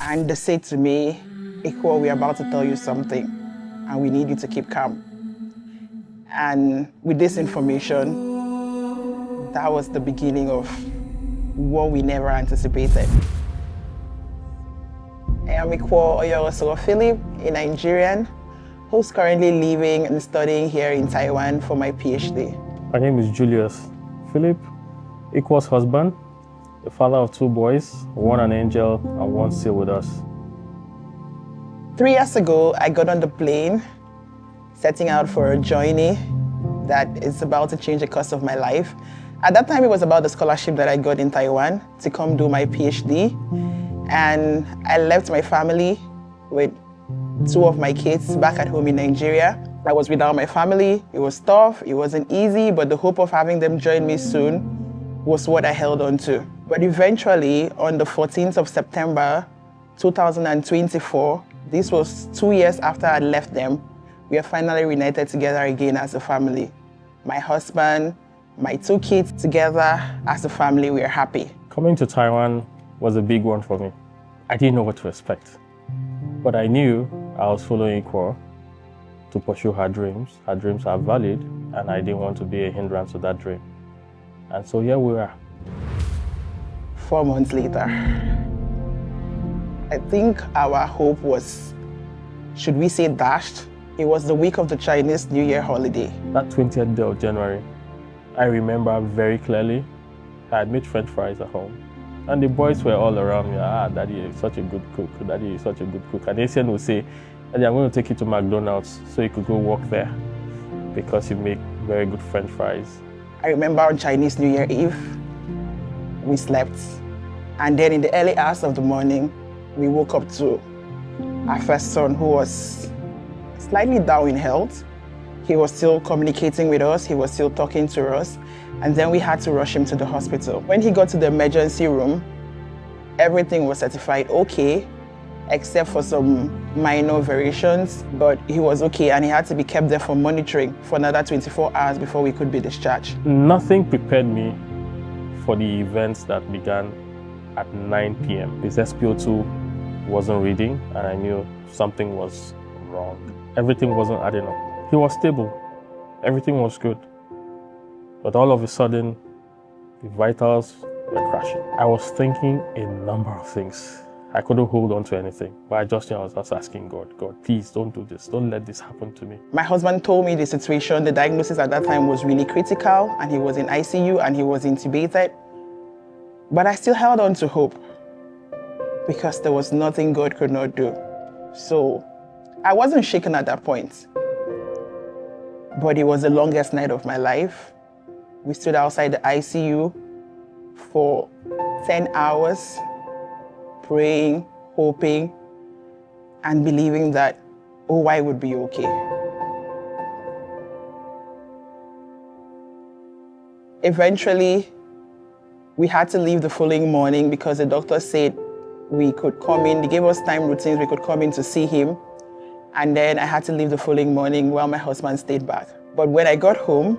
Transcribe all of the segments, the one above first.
And they said to me, Iquo, we're about to tell you something, and we need you to keep calm. And with this information, that was the beginning of what we never anticipated. I am Iquo Phillip, a Nigerian who's currently living and studying here in Taiwan for my PhD. My name is Julius Phillip, Iquo's husband, the father of 2 boys, one an angel and one still with us. 3 years ago, I got on the plane, setting out for a journey that is about to change the course of my life. At that time, it was about the scholarship that I got in Taiwan to come do my PhD. And I left my family with 2 of my kids back at home in Nigeria. I was without my family. It was tough, it wasn't easy, but the hope of having them join me soon was what I held on to. But eventually, on the 14th of September, 2024, this was 2 years after I left them, we are finally reunited together again as a family. My husband, my 2 kids together as a family, we are happy. Coming to Taiwan was a big one for me. I didn't know what to expect, but I knew I was following Iquo to pursue her dreams. Her dreams are valid, and I didn't want to be a hindrance to that dream. And so here we are. 4 months later, I think our hope was, should we say dashed? It was the week of the Chinese New Year holiday. That 20th day of January, I remember very clearly. I had made French fries at home. And the boys were all around me. Daddy is such a good cook. Daddy is such a good cook. And Asian would say, Daddy, I'm going to take you to McDonald's so you could go work there because you make very good French fries. I remember on Chinese New Year Eve, we slept. And then in the early hours of the morning, we woke up to our first son, who was slightly down in health. He was still communicating with us. He was still talking to us. And then we had to rush him to the hospital. When he got to the emergency room, everything was certified okay, except for some minor variations, but he was okay, and he had to be kept there for monitoring for another 24 hours before we could be discharged. Nothing prepared me for the events that began at 9 p.m. His SpO2 wasn't reading, and I knew something was wrong. Everything wasn't adding up. He was stable. Everything was good. But all of a sudden, the vitals were crashing. I was thinking a number of things. I couldn't hold on to anything, but I was just asking God, please don't do this. Don't let this happen to me. My husband told me the situation. The diagnosis at that time was really critical, and he was in ICU and he was intubated. But I still held on to hope because there was nothing God could not do. So I wasn't shaken at that point, but it was the longest night of my life. We stood outside the ICU for 10 hours, praying, hoping, and believing that OY would be okay. Eventually, we had to leave the following morning because the doctor said we could come in. They gave us time routines, we could come in to see him. And then I had to leave the following morning while my husband stayed back. But when I got home,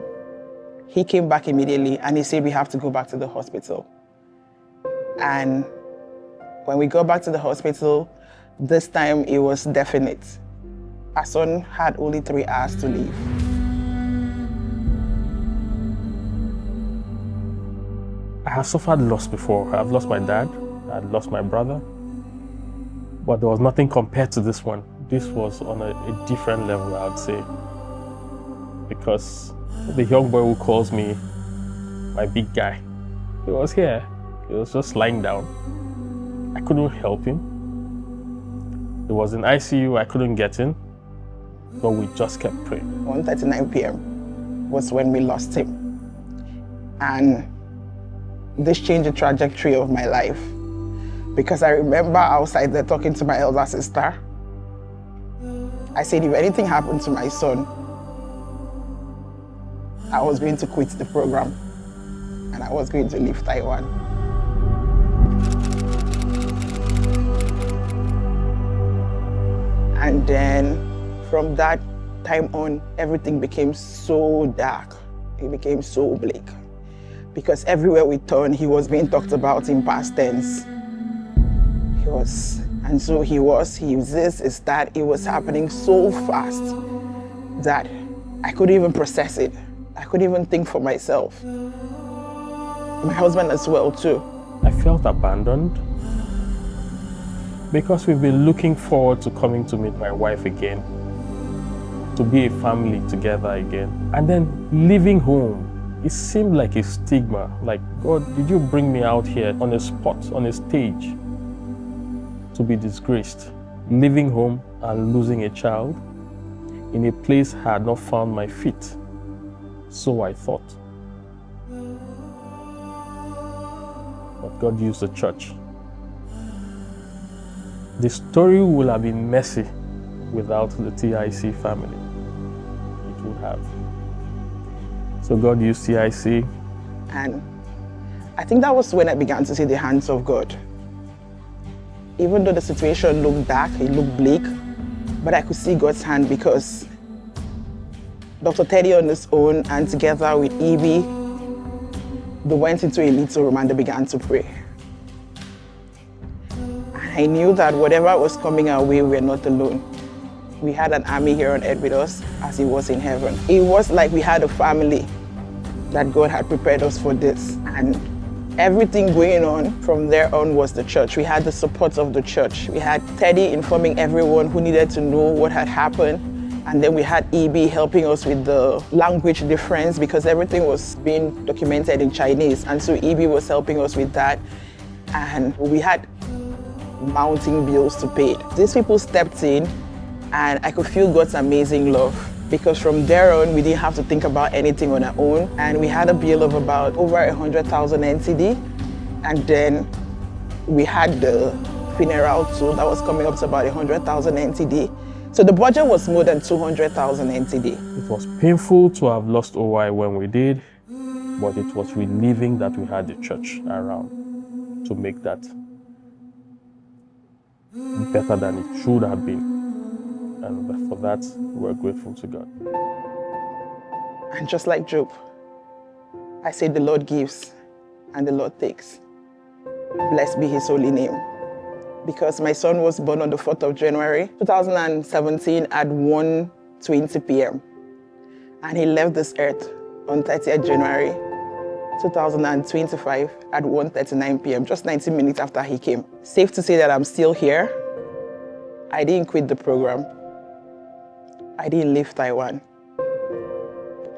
he came back immediately and he said we have to go back to the hospital. And when we got back to the hospital, this time it was definite. Our son had only 3 hours to live. I have suffered loss before. I've lost my dad, I had lost my brother, but there was nothing compared to this one. This was on a different level, I would say, because the young boy who calls me my big guy, he was here. He was just lying down. I couldn't help him. He was in ICU, I couldn't get in, but we just kept praying. 1:39 p.m. was when we lost him. And this changed the trajectory of my life, because I remember outside there talking to my elder sister. I said, if anything happened to my son, I was going to quit the program and I was going to leave Taiwan. And then from that time on, everything became so dark. It became so bleak. Because everywhere we turned, he was being talked about in past tense. He was And so he was this, is that. It was happening so fast that I couldn't even process it. I couldn't even think for myself. My husband as well too. I felt abandoned because we've been looking forward to coming to meet my wife again, to be a family together again. And then leaving home, it seemed like a stigma. Like, God, did you bring me out here on a spot, on a stage, to be disgraced? Leaving home and losing a child in a place I had not found my feet. So I thought. But God used the church. The story would have been messy without the TIC family. It would have. So God used TIC. And I think that was when I began to see the hands of God. Even though the situation looked dark, it looked bleak, but I could see God's hand because Dr. Teddy on his own and together with Evie, they went into a little room and they began to pray. I knew that whatever was coming our way, we were not alone. We had an army here on earth with us as it was in heaven. It was like we had a family, that God had prepared us for this. And everything going on from there on was the church. We had the support of the church. We had Teddy informing everyone who needed to know what had happened. And then we had EB helping us with the language difference because everything was being documented in Chinese. And so EB was helping us with that. And we had mounting bills to pay. These people stepped in and I could feel God's amazing love because from there on, we didn't have to think about anything on our own. And we had a bill of about over 100,000 NTD. And then we had the funeral too, that was coming up to about 100,000 NTD. So the budget was more than 200,000 NTD. It was painful to have lost OY when we did, but it was relieving that we had the church around to make that better than it should have been. And for that, we're grateful to God. And just like Job, I say the Lord gives and the Lord takes. Blessed be his holy name. Because my son was born on the 4th of January, 2017 at 1:20 p.m. And he left this earth on 30th January, 2025 at 1:39 p.m., just 90 minutes after he came. Safe to say that I'm still here. I didn't quit the program. I didn't leave Taiwan.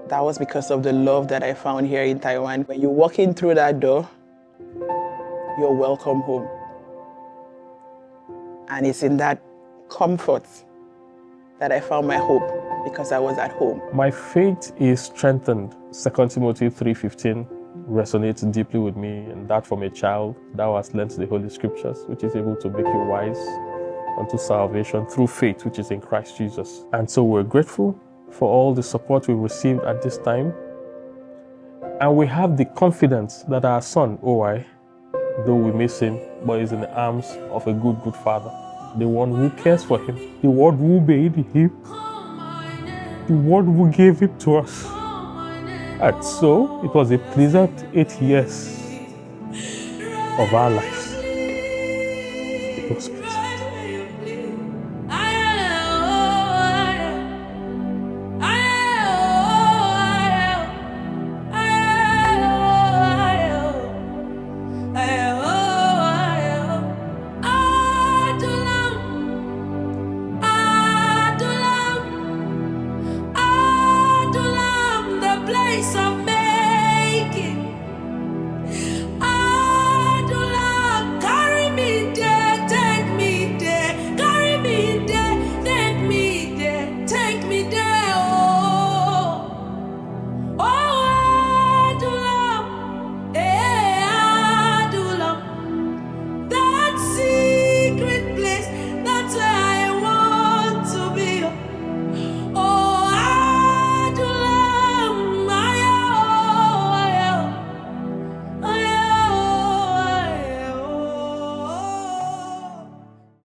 That was because of the love that I found here in Taiwan. When you walk in through that door, you're welcome home. And it's in that comfort that I found my hope because I was at home. My faith is strengthened. 2 Timothy 3:15 resonates deeply with me, and that from a child thou hast learnt the Holy Scriptures, which is able to make you wise unto salvation through faith, which is in Christ Jesus. And so we're grateful for all the support we've received at this time. And we have the confidence that our son, OY, though we miss him, but is in the arms of a good father, the one who cares for him, the one who made him, the one who gave him to us. And so it was a pleasant 8 years of our lives. It was pleasant.